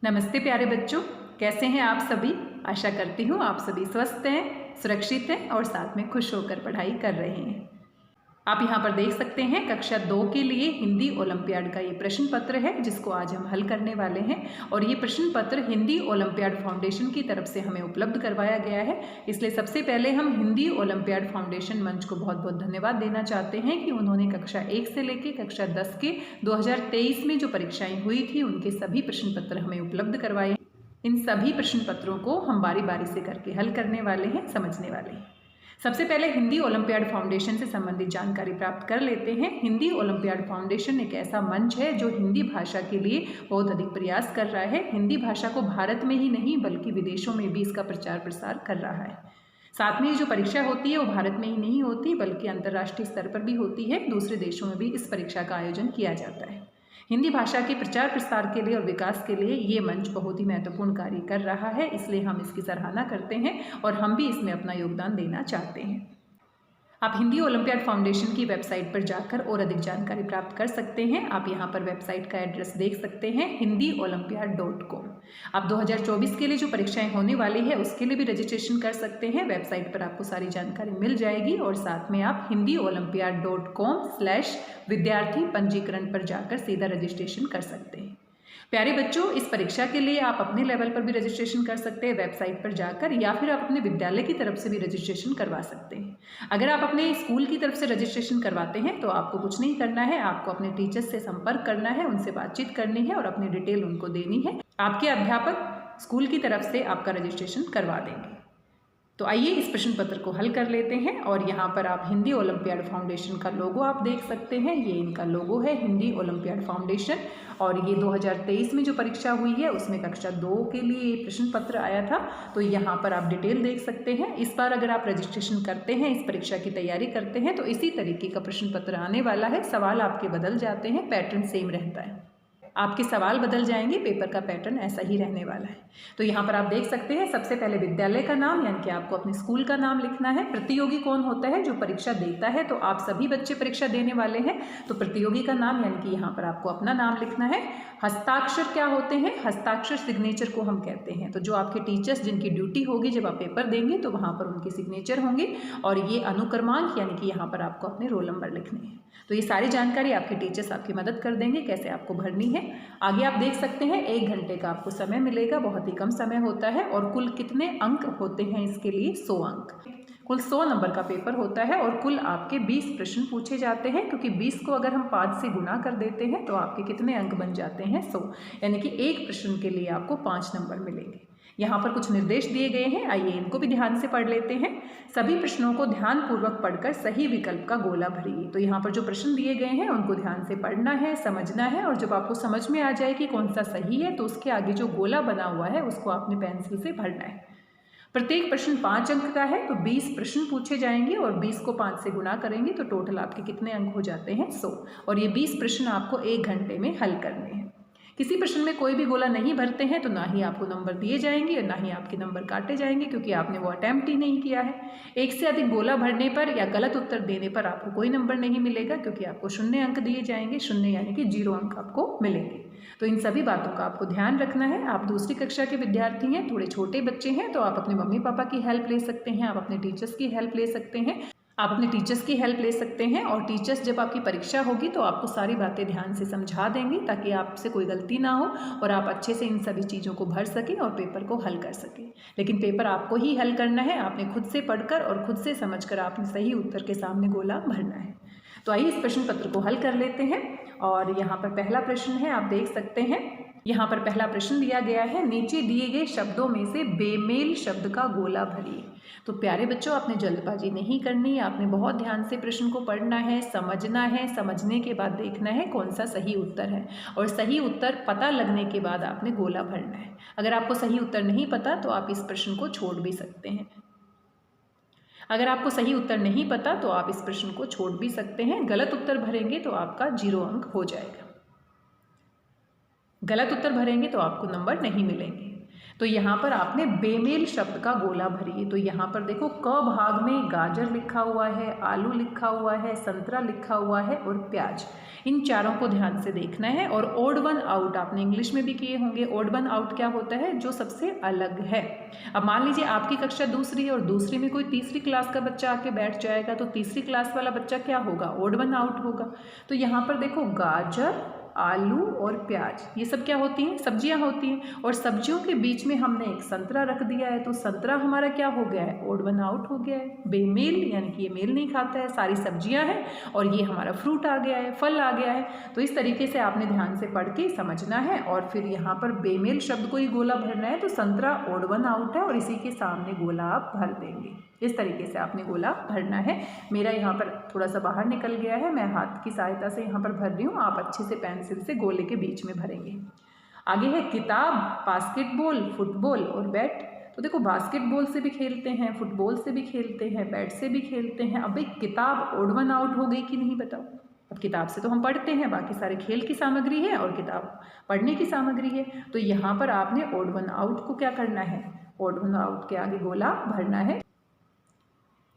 नमस्ते प्यारे बच्चों, कैसे हैं आप सभी। आशा करती हूँ आप सभी स्वस्थ हैं, सुरक्षित हैं और साथ में खुश होकर पढ़ाई कर रहे हैं। आप यहाँ पर देख सकते हैं कक्षा 2 के लिए हिंदी ओलंपियाड का ये प्रश्न पत्र है जिसको आज हम हल करने वाले हैं। और ये प्रश्न पत्र हिंदी ओलंपियाड फाउंडेशन की तरफ से हमें उपलब्ध करवाया गया है। इसलिए सबसे पहले हम हिंदी ओलंपियाड फाउंडेशन मंच को बहुत बहुत धन्यवाद देना चाहते हैं कि उन्होंने कक्षा 1 से लेकर कक्षा 10 के 2023 में जो परीक्षाएं हुई थी उनके सभी प्रश्न पत्र हमें उपलब्ध करवाए। इन सभी प्रश्न पत्रों को हम बारी बारी से करके हल करने वाले हैं, समझने वाले हैं। सबसे पहले हिंदी ओलंपियाड फाउंडेशन से संबंधित जानकारी प्राप्त कर लेते हैं। हिंदी ओलंपियाड फाउंडेशन एक ऐसा मंच है जो हिंदी भाषा के लिए बहुत अधिक प्रयास कर रहा है। हिंदी भाषा को भारत में ही नहीं बल्कि विदेशों में भी इसका प्रचार प्रसार कर रहा है। साथ में ये जो परीक्षा होती है वो भारत में ही नहीं होती बल्कि अंतर्राष्ट्रीय स्तर पर भी होती है। दूसरे देशों में भी इस परीक्षा का आयोजन किया जाता है। हिंदी भाषा के प्रचार प्रसार के लिए और विकास के लिए ये मंच बहुत ही महत्वपूर्ण कार्य कर रहा है, इसलिए हम इसकी सराहना करते हैं और हम भी इसमें अपना योगदान देना चाहते हैं। आप हिंदी ओलंपियाड फाउंडेशन की वेबसाइट पर जाकर और अधिक जानकारी प्राप्त कर सकते हैं। आप यहाँ पर वेबसाइट का एड्रेस देख सकते हैं hindiolympiad.com। आप 2024 के लिए जो परीक्षाएं होने वाली है उसके लिए भी रजिस्ट्रेशन कर सकते हैं। वेबसाइट पर आपको सारी जानकारी मिल जाएगी और साथ में आप hindiolympiad.com/विद्यार्थी पंजीकरण पर जाकर सीधा रजिस्ट्रेशन कर सकते हैं। प्यारे बच्चों, इस परीक्षा के लिए आप अपने लेवल पर भी रजिस्ट्रेशन कर सकते हैं वेबसाइट पर जाकर, या फिर आप अपने विद्यालय की तरफ से भी रजिस्ट्रेशन करवा सकते हैं। अगर आप अपने स्कूल की तरफ से रजिस्ट्रेशन करवाते हैं तो आपको कुछ नहीं करना है, आपको अपने टीचर्स से संपर्क करना है, उनसे बातचीत करनी है और अपनी डिटेल उनको देनी है। आपके अध्यापक स्कूल की तरफ से आपका रजिस्ट्रेशन करवा देंगे। तो आइए इस प्रश्न पत्र को हल कर लेते हैं। और यहाँ पर आप हिंदी ओलंपियाड फाउंडेशन का लोगो आप देख सकते हैं। ये इनका लोगो है, हिंदी ओलंपियाड फाउंडेशन। और ये 2023 में जो परीक्षा हुई है उसमें कक्षा 2 के लिए ये प्रश्न पत्र आया था। तो यहाँ पर आप डिटेल देख सकते हैं। इस बार अगर आप रजिस्ट्रेशन करते हैं, इस परीक्षा की तैयारी करते हैं तो इसी तरीके का प्रश्न पत्र आने वाला है। सवाल आपके बदल जाते हैं, पैटर्न सेम रहता है। आपके सवाल बदल जाएंगे, पेपर का पैटर्न ऐसा ही रहने वाला है। तो यहाँ पर आप देख सकते हैं सबसे पहले विद्यालय का नाम यानी कि आपको अपने स्कूल का नाम लिखना है। प्रतियोगी कौन होता है? जो परीक्षा देता है। तो आप सभी बच्चे परीक्षा देने वाले हैं तो प्रतियोगी का नाम यानी कि यहाँ पर आपको अपना नाम लिखना है। हस्ताक्षर क्या होते हैं? हस्ताक्षर सिग्नेचर को हम कहते हैं। तो जो आपके टीचर्स जिनकी ड्यूटी होगी जब आप पेपर देंगे तो वहाँ पर उनके सिग्नेचर होंगे। और ये अनुक्रमांक यानी कि यहाँ पर आपको अपने रोल नंबर लिखने हैं। तो ये सारी जानकारी आपके टीचर्स आपकी मदद कर देंगे कैसे आपको भरनी है। आगे आप देख सकते हैं 1 घंटे का आपको समय मिलेगा, बहुत ही कम समय होता है। और कुल कितने अंक होते हैं इसके लिए? 100 अंक। कुल 100 नंबर का पेपर होता है और कुल आपके 20 प्रश्न पूछे जाते हैं, क्योंकि 20 को अगर हम 5 से गुना कर देते हैं तो आपके कितने अंक बन जाते हैं? 100। यानी कि एक प्रश्न के लिए आपको 5 नंबर मिलेंगे। यहाँ पर कुछ निर्देश दिए गए हैं, आइए इनको भी ध्यान से पढ़ लेते हैं। सभी प्रश्नों को ध्यानपूर्वक पढ़कर सही विकल्प का गोला भरिए। तो यहाँ पर जो प्रश्न दिए गए हैं उनको ध्यान से पढ़ना है, समझना है और जब आपको समझ में आ जाए कि कौन सा सही है तो उसके आगे जो गोला बना हुआ है उसको आपने पेंसिल से भरना है। प्रत्येक प्रश्न 5 अंक का है तो 20 प्रश्न पूछे जाएंगे और 20 को 5 से गुना करेंगे तो टोटल आपके कितने अंक हो जाते हैं? 100। और ये 20 प्रश्न आपको 1 घंटे में हल करने हैं। किसी प्रश्न में कोई भी गोला नहीं भरते हैं तो ना ही आपको नंबर दिए जाएंगे और ना ही आपके नंबर काटे जाएंगे, क्योंकि आपने वो अटैम्प्ट ही नहीं किया है। एक से अधिक गोला भरने पर या गलत उत्तर देने पर आपको कोई नंबर नहीं मिलेगा, क्योंकि आपको 0 अंक दिए जाएंगे। 0 यानी कि 0 अंक आपको मिलेंगे। तो इन सभी बातों का आपको ध्यान रखना है। आप दूसरी कक्षा के विद्यार्थी हैं, थोड़े छोटे बच्चे हैं, तो आप अपने मम्मी पापा की हेल्प ले सकते हैं, आप अपने टीचर्स की हेल्प ले सकते हैं। आप अपने टीचर्स की हेल्प ले सकते हैं और टीचर्स जब आपकी परीक्षा होगी तो आपको सारी बातें ध्यान से समझा देंगे ताकि आपसे कोई गलती ना हो और आप अच्छे से इन सभी चीज़ों को भर सकें और पेपर को हल कर सकें। लेकिन पेपर आपको ही हल करना है, आपने खुद से पढ़कर और खुद से समझकर आपने सही उत्तर के सामने गोला भरना है। तो आइए इस प्रश्न पत्र को हल कर लेते हैं। और यहाँ पर पहला प्रश्न है, आप देख सकते हैं। यहाँ पर पहला प्रश्न दिया गया है, नीचे दिए गए शब्दों में से बेमेल शब्द का गोला भरिए। तो प्यारे बच्चों, आपने जल्दबाजी नहीं करनी, आपने बहुत ध्यान से प्रश्न को पढ़ना है, समझना है। समझने के बाद देखना है कौन सा सही उत्तर है और सही उत्तर पता लगने के बाद आपने गोला भरना है। अगर आपको सही उत्तर नहीं पता तो आप इस प्रश्न को छोड़ भी सकते हैं। अगर आपको सही उत्तर नहीं पता तो आप इस प्रश्न को छोड़ भी सकते हैं। गलत उत्तर भरेंगे तो आपका 0 अंक हो जाएगा। गलत उत्तर भरेंगे तो आपको नंबर नहीं मिलेंगे। तो यहाँ पर आपने बेमेल शब्द का गोला भरिए। तो यहाँ पर देखो क भाग में गाजर लिखा हुआ है, आलू लिखा हुआ है, संतरा लिखा हुआ है और प्याज। इन चारों को ध्यान से देखना है। और ओड वन आउट आपने इंग्लिश में भी किए होंगे। ओड वन आउट क्या होता है? जो सबसे अलग है। अब मान लीजिए आपकी कक्षा दूसरी है और दूसरी में कोई तीसरी क्लास का बच्चा आके बैठ जाएगा, तो तीसरी क्लास वाला बच्चा क्या होगा? ओड वन आउट होगा। तो यहाँ पर देखो गाजर, आलू और प्याज, ये सब क्या होती हैं? सब्जियां होती हैं। और सब्जियों के बीच में हमने एक संतरा रख दिया है, तो संतरा हमारा क्या हो गया है? ओड वन आउट हो गया है, बेमेल, यानी कि ये मेल नहीं खाता है। सारी सब्जियां हैं और ये हमारा फ्रूट आ गया है, फल आ गया है। तो इस तरीके से आपने ध्यान से पढ़ के समझना है। और फिर यहाँ पर बेमेल शब्द को ही गोला भरना है, तो संतरा ओड वन आउट है और इसी के सामने गोला आप भर देंगे। इस तरीके से आपने गोला भरना है। मेरा यहाँ पर थोड़ा सा बाहर निकल गया है, मैं हाथ की सहायता से यहाँ पर भर रही हूँ, आप अच्छे से पेंसिल से गोले के बीच में भरेंगे। आगे है किताब, बास्केटबॉल, फुटबॉल और बैट। तो देखो बास्केटबॉल से भी खेलते हैं, फुटबॉल से भी खेलते हैं, बैट से भी खेलते हैं। अब भाई किताब ओड वन आउट हो गई कि नहीं बताओ? अब किताब से तो हम पढ़ते हैं, बाकी सारे खेल की सामग्री है और किताब पढ़ने की सामग्री है। तो यहाँ पर आपने ओड वन आउट को क्या करना है? ओड वन आउट के आगे गोला भरना है।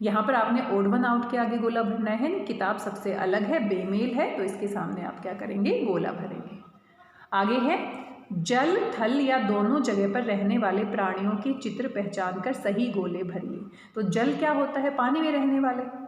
यहाँ पर आपने ओड वन आउट के आगे गोला भरना है। किताब सबसे अलग है, बेमेल है, तो इसके सामने आप क्या करेंगे? गोला भरेंगे। आगे है जल, थल या दोनों जगह पर रहने वाले प्राणियों के चित्र पहचान कर सही गोले भरिए। तो जल क्या होता है? पानी में रहने वाले।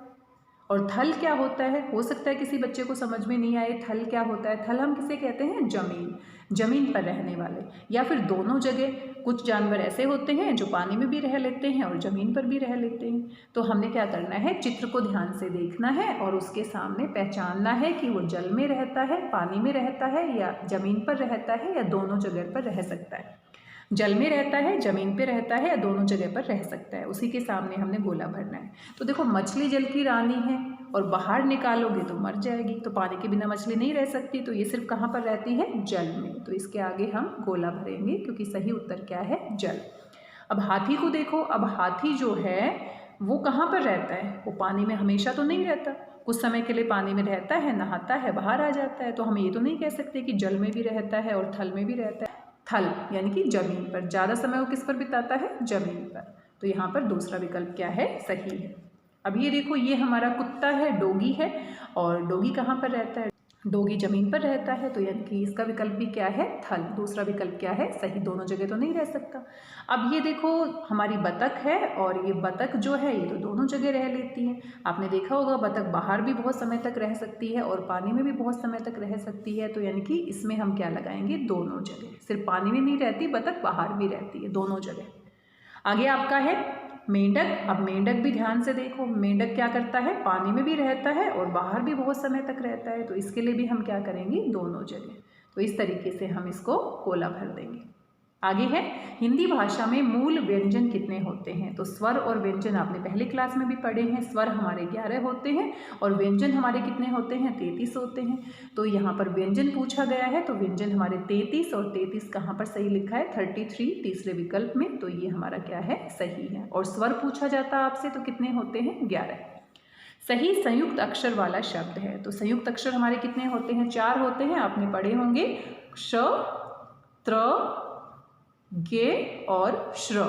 और थल क्या होता है? हो सकता है किसी बच्चे को समझ में नहीं आए, थल क्या होता है? थल हम किसे कहते हैं? जमीन, जमीन पर रहने वाले। या फिर दोनों जगह, कुछ जानवर ऐसे होते हैं जो पानी में भी रह लेते हैं और ज़मीन पर भी रह लेते हैं। तो हमने क्या करना है? चित्र को ध्यान से देखना है और उसके सामने पहचानना है कि वो जल में रहता है, पानी में रहता है या ज़मीन पर रहता है या दोनों जगह पर रह सकता है। जल में रहता है, ज़मीन पे रहता है या दोनों जगह पर रह सकता है, उसी के सामने हमने गोला भरना है। तो देखो मछली जल की रानी है और बाहर निकालोगे तो मर जाएगी, तो पानी के बिना मछली नहीं रह सकती, तो ये सिर्फ कहाँ पर रहती है? जल में। तो इसके आगे हम गोला भरेंगे क्योंकि सही उत्तर क्या है? जल। अब हाथी को देखो, अब हाथी जो है वो कहाँ पर रहता है? वो पानी में हमेशा तो नहीं रहता, कुछ समय के लिए पानी में रहता है, नहाता है, बाहर आ जाता है। तो हम ये तो नहीं कह सकते कि जल में भी रहता है और थल में भी रहता है। थल यानी कि जमीन पर, ज़्यादा समय वो किस पर बिताता है? जमीन पर। तो यहाँ पर दूसरा विकल्प क्या है? सही है। अब ये देखो, ये हमारा कुत्ता है, डॉगी है, और डॉगी कहाँ पर रहता है? डॉगी जमीन पर रहता है, तो यानी कि इसका विकल्प भी क्या है? थल। दूसरा विकल्प क्या है? सही। दोनों जगह तो नहीं रह सकता। अब ये देखो हमारी बतख है और ये बतख जो है ये तो दोनों जगह रह लेती है। आपने देखा होगा बतख बाहर भी बहुत समय तक रह सकती है और पानी में भी बहुत समय तक रह सकती है। तो यानी कि इसमें हम क्या लगाएंगे? दोनों जगह। सिर्फ पानी में नहीं रहती बतख, बाहर भी रहती है, दोनों जगह। आगे आपका है मेंढक। अब मेंढक भी ध्यान से देखो, मेंढक क्या करता है? पानी में भी रहता है और बाहर भी बहुत समय तक रहता है, तो इसके लिए भी हम क्या करेंगे? दोनों जगह। तो इस तरीके से हम इसको गोला भर देंगे। आगे है हिंदी भाषा में मूल व्यंजन कितने होते हैं? तो स्वर और व्यंजन आपने पहली क्लास में भी पढ़े हैं। स्वर हमारे 11 होते हैं और व्यंजन हमारे कितने होते हैं? 33 होते हैं। तो यहाँ पर व्यंजन पूछा गया है, तो व्यंजन हमारे 33, और 33 कहाँ पर सही लिखा है? 33 तीसरे विकल्प में, तो ये हमारा क्या है? सही है। और स्वर पूछा जाता है आपसे तो कितने होते हैं? 11। सही संयुक्त अक्षर वाला शब्द है। तो संयुक्त अक्षर हमारे कितने होते हैं? 4 होते हैं, आपने पढ़े होंगे। श, त्र, गे और श्र।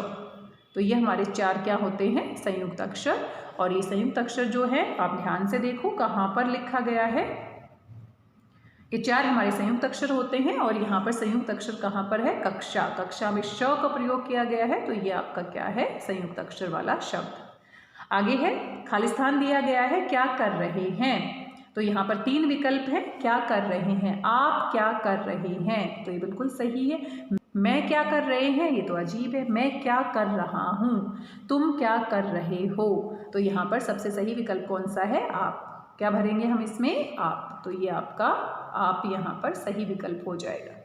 तो ये हमारे 4 क्या होते हैं? संयुक्त अक्षर। और ये संयुक्त अक्षर जो है आप ध्यान से देखो कहाँ पर लिखा गया है। ये 4 हमारे संयुक्त अक्षर होते हैं और यहाँ पर संयुक्त अक्षर कहाँ पर है? कक्षा। कक्षा में श का प्रयोग किया गया है, तो ये आपका क्या है? संयुक्त अक्षर वाला शब्द। आगे है खालिस्तान दिया गया है, क्या कर रहे हैं? तो यहाँ पर 3 विकल्प है। क्या कर रहे हैं? आप क्या कर रहे हैं? तो ये बिल्कुल सही है। मैं क्या कर रहे हैं? ये तो अजीब है। मैं क्या कर रहा हूँ? तुम क्या कर रहे हो? तो यहाँ पर सबसे सही विकल्प कौन सा है? आप। क्या भरेंगे हम इसमें? आप। तो ये आपका आप यहाँ पर सही विकल्प हो जाएगा।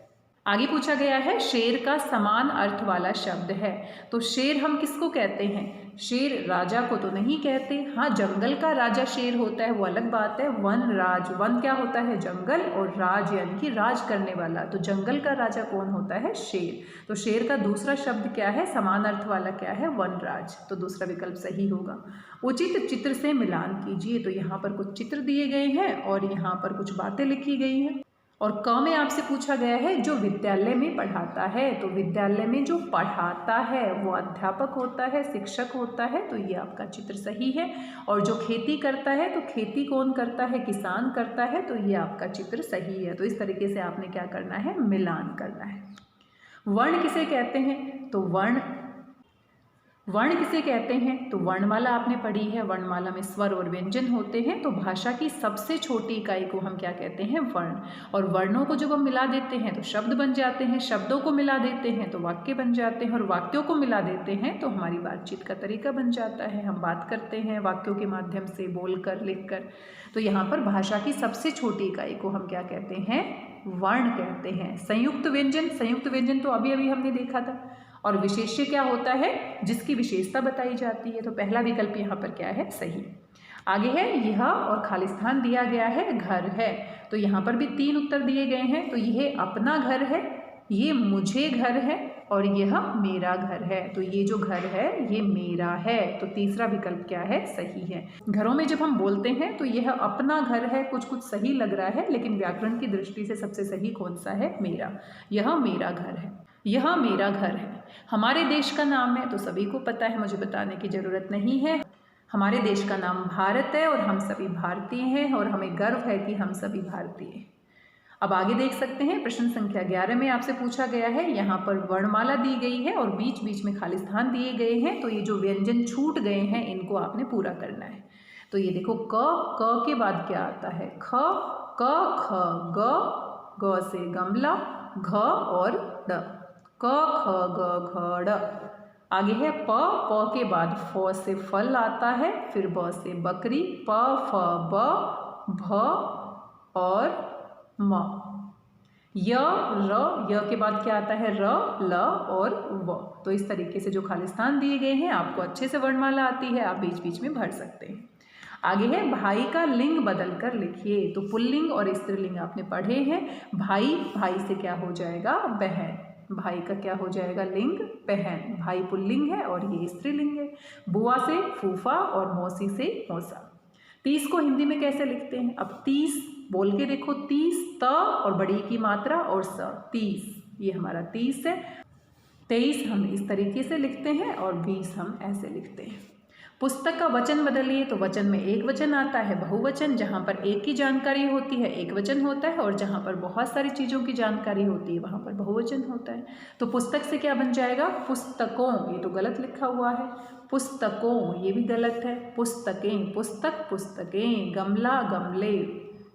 आगे पूछा गया है शेर का समान अर्थ वाला शब्द है। तो शेर हम किसको कहते हैं? शेर राजा को तो नहीं कहते। हाँ, जंगल का राजा शेर होता है, वो अलग बात है। वन राज, वन क्या होता है? जंगल, और राज यानी कि राज करने वाला। तो जंगल का राजा कौन होता है? शेर। तो शेर का दूसरा शब्द क्या है? समान अर्थ वाला क्या है? वनराज। तो दूसरा विकल्प सही होगा। उचित चित्र से मिलान कीजिए। तो यहाँ पर कुछ चित्र दिए गए हैं और यहाँ पर कुछ बातें लिखी गई हैं। और क में आपसे पूछा गया है जो विद्यालय में पढ़ाता है, तो विद्यालय में जो पढ़ाता है वो अध्यापक होता है, शिक्षक होता है, तो ये आपका चित्र सही है। और जो खेती करता है तो खेती कौन करता है, किसान करता है, तो ये आपका चित्र सही है। तो इस तरीके से आपने क्या करना है, मिलान करना है। वर्ण किसे कहते हैं, तो वर्ण किसे कहते हैं, तो वर्णमाला आपने पढ़ी है, वर्णमाला में स्वर और व्यंजन होते हैं। तो भाषा की सबसे छोटी इकाई को हम क्या कहते हैं, वर्ण। और वर्णों को जब हम मिला देते हैं तो शब्द बन जाते हैं, शब्दों को मिला देते हैं तो वाक्य बन जाते हैं, और वाक्यों को मिला देते हैं तो हमारी बातचीत का तरीका बन जाता है। हम बात करते हैं वाक्यों के माध्यम से, बोलकर, लिखकर। तो यहाँ पर भाषा की सबसे छोटी इकाई को हम क्या कहते हैं, वर्ण कहते हैं। संयुक्त व्यंजन तो अभी अभी हमने देखा था। और विशेष्य क्या होता है, जिसकी विशेषता बताई जाती है। तो पहला विकल्प यहाँ पर क्या है, सही। आगे है यह, और खाली स्थान दिया गया है घर है। तो यहाँ पर भी 3 उत्तर दिए गए हैं। तो यह अपना घर है, ये मुझे घर है, और यह मेरा घर है। तो ये जो घर है ये मेरा है। तो तीसरा विकल्प क्या है, सही है। घरों में जब हम बोलते हैं तो यह अपना घर है, कुछ कुछ सही लग रहा है, लेकिन व्याकरण की दृष्टि से सबसे सही कौन सा है, मेरा। यह मेरा घर है, यह मेरा घर है। हमारे देश का नाम है तो सभी को पता है, मुझे बताने की ज़रूरत नहीं है। हमारे देश का नाम भारत है और हम सभी भारतीय हैं, और हमें गर्व है कि हम सभी भारतीय हैं। अब आगे देख सकते हैं, प्रश्न संख्या 11 में आपसे पूछा गया है, यहाँ पर वर्णमाला दी गई है और बीच बीच में खाली स्थान दिए गए हैं। तो ये जो व्यंजन छूट गए हैं इनको आपने पूरा करना है। तो ये देखो, क के बाद क्या आता है, ख, क, ख, ग से गमला, घ और ड, क, ख, ग, घ, ड़। आगे है प के बाद फ से फल आता है, फिर ब से बकरी, प, फ, ब, भ और म। य के बाद क्या आता है, र, ल और व। तो इस तरीके से जो खाली स्थान दिए गए हैं, आपको अच्छे से वर्णमाला आती है, आप बीच बीच में भर सकते हैं। आगे है भाई का लिंग बदल कर लिखिए। तो पुल्लिंग और स्त्रीलिंग आपने पढ़े हैं। भाई से क्या हो जाएगा, बहन। भाई का क्या हो जाएगा, लिंग, बहन। भाई पुल्लिंग है और ये स्त्रीलिंग है। बुआ से फूफा और मौसी से मौसा। 30 को हिंदी में कैसे लिखते हैं, अब 30 बोल के देखो, 30 त और बड़ी की मात्रा और स, 30, ये हमारा 30 है। 23 हम इस तरीके से लिखते हैं और 20 हम ऐसे लिखते हैं। पुस्तक का वचन बदलिए। तो वचन में एक वचन आता है, बहुवचन। जहाँ पर एक की जानकारी होती है एक वचन होता है, और जहाँ पर बहुत सारी चीज़ों की जानकारी होती है वहाँ पर बहुवचन होता है। तो पुस्तक से क्या बन जाएगा, पुस्तकों, ये तो गलत लिखा हुआ है, पुस्तकों, ये भी गलत है। पुस्तकें, पुस्तक, पुस्तकें। गमला, गमले।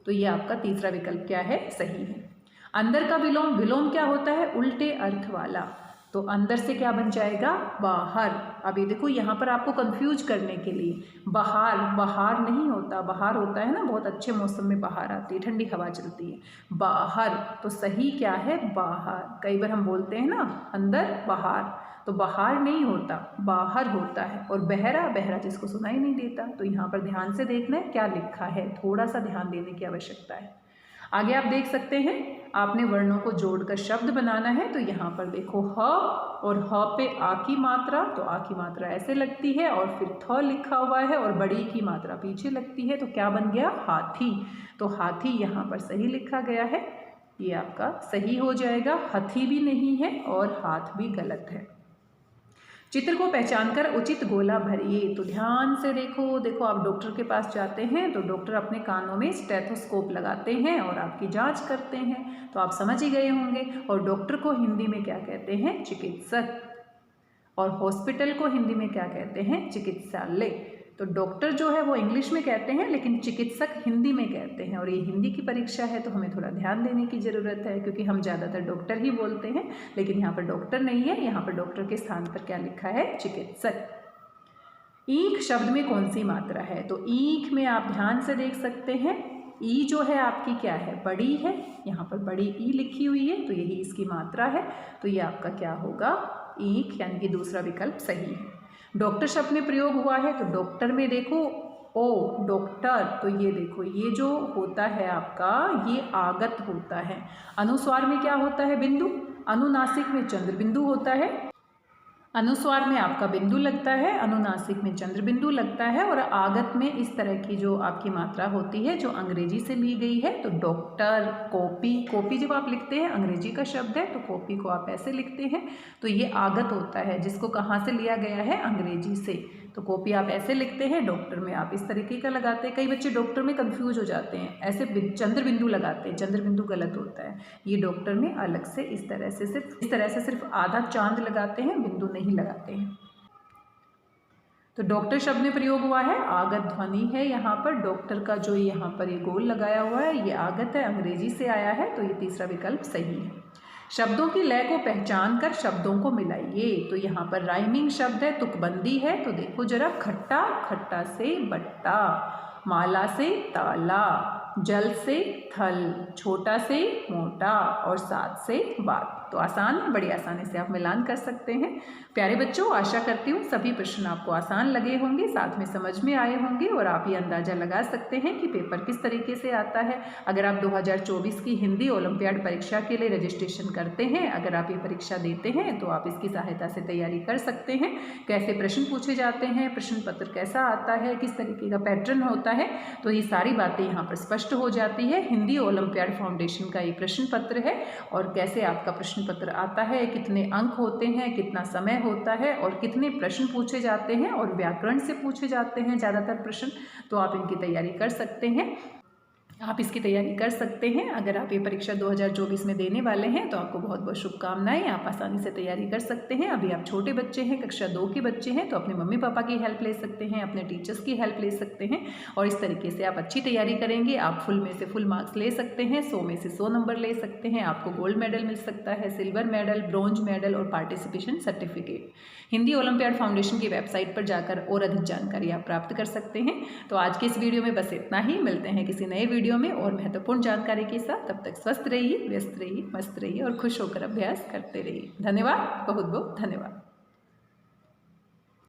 तो ये आपका तीसरा विकल्प क्या है, सही है। अंदर का विलोम, विलोम क्या होता है, उल्टे अर्थ वाला। तो अंदर से क्या बन जाएगा, बाहर। अब ये देखो, यहाँ पर आपको कंफ्यूज करने के लिए, बाहर नहीं होता, बाहर होता है ना, बहुत अच्छे मौसम में बाहर आती है, ठंडी हवा चलती है। बाहर, तो सही क्या है, बाहर। कई बार हम बोलते हैं ना, अंदर बाहर, तो बाहर नहीं होता, बाहर होता है। और बहरा जिसको सुनाई नहीं देता। तो यहाँ पर ध्यान से देखना है क्या लिखा है, थोड़ा सा ध्यान देने की आवश्यकता है। आगे आप देख सकते हैं, आपने वर्णों को जोड़कर शब्द बनाना है। तो यहाँ पर देखो, ह और ह पे आ की मात्रा, तो आ की मात्रा ऐसे लगती है, और फिर थ लिखा हुआ है और बड़ी की मात्रा पीछे लगती है। तो क्या बन गया, हाथी। तो हाथी यहाँ पर सही लिखा गया है, ये आपका सही हो जाएगा। हथी भी नहीं है और हाथ भी गलत है। चित्र को पहचानकर उचित गोला भरिए। तो ध्यान से देखो, आप डॉक्टर के पास जाते हैं तो डॉक्टर अपने कानों में स्टेथोस्कोप लगाते हैं और आपकी जांच करते हैं। तो आप समझ ही गए होंगे। और डॉक्टर को हिंदी में क्या कहते हैं, चिकित्सक। और हॉस्पिटल को हिंदी में क्या कहते हैं, चिकित्सालय। तो डॉक्टर जो है वो इंग्लिश में कहते हैं, लेकिन चिकित्सक हिंदी में कहते हैं। और ये हिंदी की परीक्षा है तो हमें थोड़ा ध्यान देने की ज़रूरत है, क्योंकि हम ज़्यादातर डॉक्टर ही बोलते हैं, लेकिन यहाँ पर डॉक्टर नहीं है, यहाँ पर डॉक्टर के स्थान पर क्या लिखा है, चिकित्सक। ईख शब्द में कौन सी मात्रा है, तो ईख में आप ध्यान से देख सकते हैं, ई जो है आपकी क्या है, बड़ी है, यहाँ पर बड़ी ई लिखी हुई है, तो यही इसकी मात्रा है। तो ये आपका क्या होगा, ईख, यानी कि दूसरा विकल्प सही है। डॉक्टर शब्द में प्रयोग हुआ है, तो डॉक्टर में देखो, ओ डॉक्टर, तो ये देखो, ये जो होता है आपका, ये आगत होता है। अनुस्वार में क्या होता है, बिंदु। अनुनासिक में चंद्र बिंदु होता है। अनुस्वार में आपका बिंदु लगता है, अनुनासिक में चंद्र बिंदु लगता है और आगत में इस तरह की जो आपकी मात्रा होती है जो अंग्रेजी से ली गई है। तो डॉक्टर, कॉपी, कॉपी जब आप लिखते हैं अंग्रेजी का शब्द है तो कॉपी को आप ऐसे लिखते हैं, तो ये आगत होता है जिसको कहाँ से लिया गया है, अंग्रेजी से। तो कॉपी आप ऐसे लिखते हैं, डॉक्टर में आप इस तरीके का लगाते हैं। कई बच्चे डॉक्टर में कंफ्यूज हो जाते हैं, ऐसे चंद्र बिंदु लगाते हैं, चंद्र बिंदु गलत होता है। ये डॉक्टर में अलग से इस तरह से सिर्फ आधा चांद लगाते हैं, बिंदु नहीं लगाते हैं। तो डॉक्टर शब्द में प्रयोग हुआ है, आगत ध्वनि है यहाँ पर। डॉक्टर का जो यहाँ पर ये गोल लगाया हुआ है ये आगत है, अंग्रेजी से आया है, तो ये तीसरा विकल्प सही है। शब्दों की लय को पहचान कर शब्दों को मिलाइए। तो यहाँ पर राइमिंग शब्द है, तुकबंदी है। तो देखो जरा, खट्टा, खट्टा से बट्टा, माला से ताला, जल से थल, छोटा से मोटा और सात से बात। तो आसान है, बड़ी आसानी से आप मिलान कर सकते हैं। प्यारे बच्चों, आशा करती हूँ सभी प्रश्न आपको आसान लगे होंगे, साथ में समझ में आए होंगे और आप ये अंदाज़ा लगा सकते हैं कि पेपर किस तरीके से आता है। अगर आप 2024 की हिंदी ओलंपियाड परीक्षा के लिए रजिस्ट्रेशन करते हैं, अगर आप ये परीक्षा देते हैं तो आप इसकी सहायता से तैयारी कर सकते हैं। कैसे प्रश्न पूछे जाते हैं, प्रश्न पत्र कैसा आता है, किस तरीके का पैटर्न होता है, तो ये सारी बातें यहाँ पर स्पष्ट हो जाती है। हिंदी ओलंपियाड फाउंडेशन का एक प्रश्न पत्र है और कैसे आपका प्रश्न पत्र आता है, कितने अंक होते हैं, कितना समय होता है और कितने प्रश्न पूछे जाते हैं और व्याकरण से पूछे जाते हैं ज़्यादातर प्रश्न। तो आप इनकी तैयारी कर सकते हैं, आप इसकी तैयारी कर सकते हैं। अगर आप ये परीक्षा 2024 में देने वाले हैं तो आपको बहुत बहुत शुभकामनाएं, आप आसानी से तैयारी कर सकते हैं। अभी आप छोटे बच्चे हैं, कक्षा 2 के बच्चे हैं, तो अपने मम्मी पापा की हेल्प ले सकते हैं, अपने टीचर्स की हेल्प ले सकते हैं और इस तरीके से आप अच्छी तैयारी करेंगे। आप फुल में से फुल मार्क्स ले सकते हैं, 100 में से 100 नंबर ले सकते हैं। आपको गोल्ड मेडल मिल सकता है, सिल्वर मेडल, ब्रॉन्ज मेडल और participation certificate. Hindi olympiad foundation की वेबसाइट पर जाकर और अधिक जानकारी आप प्राप्त कर सकते हैं। तो आज के इस वीडियो में बस इतना ही, मिलते हैं किसी नए वीडियो में और महत्वपूर्ण जानकारी के साथ। तब तक स्वस्थ रहिए, व्यस्त रहिए, मस्त रहिए और खुश होकर अभ्यास करते रहिए। धन्यवाद, बहुत बहुत धन्यवाद।